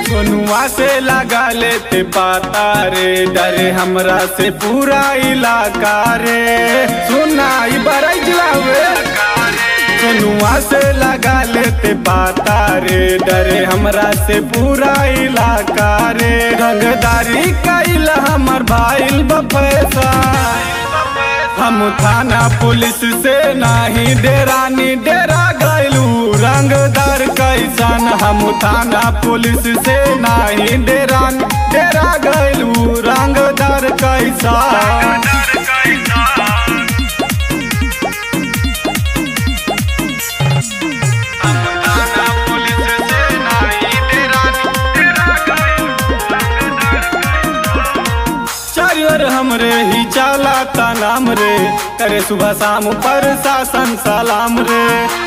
सोनुआ से लगा लेते पाता रे, डरे हमरा से पूरा इलाका रे। सुना बरजलावे सोनुआ से लगा लेते पाता रे, डरे हमरा से पूरा इलाका रे। रंगदारी कैल हमर भाईल बफैसा, हम थाना पुलिस से नहीं डेरानी डेरा गैलू। रंगदार कैसन हम थाना पुलिस से नहीं डेरानी डेरा गैलू। रंगदार कैसा हमरे ही चलाता नाम रे, करे सुबह शाम प्रशासन सलाम रे।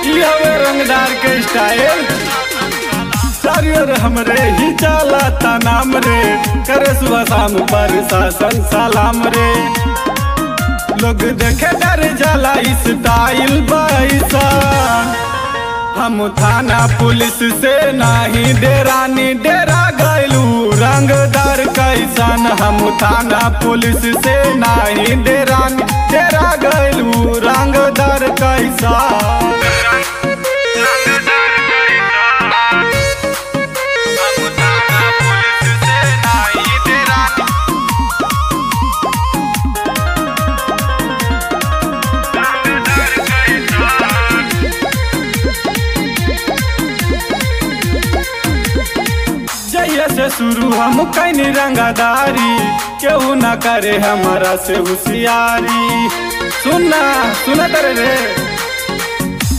ये रंगदार के स्टाइल चारियर हमरे ही चलाता नाम रे, करे सुबह शाम प्रशासन सलाम रे। लोग देखे डर जाला स्टाइल बैसा, हम थाना पुलिस से नहीं डेरानी डेरा गैलू। रंगदार कैसन हम थाना पुलिस से नहीं डेरानी डेरा गैलू। रंगदार कैसा से शुरू हम कैनी रंगदारी, केहू न करे हमारा से होशियारी। सुना तेरे रे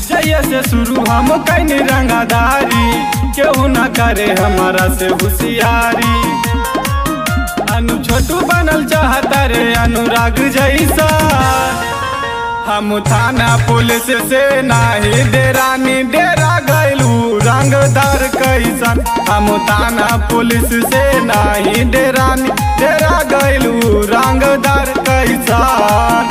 जैसे से शुरू हम कैनी रंगदारी, केहू न करे हमारा से होशियारी। अनु छोटू बनल चाहता रे अनुराग जैसा, हम थाना पुलिस से नहीं डेरानी डेरा गैलू। रंगदार कैसन हम थाना पुलिस से नहीं डेरानी डेरा गैलू। रंगदार कैसन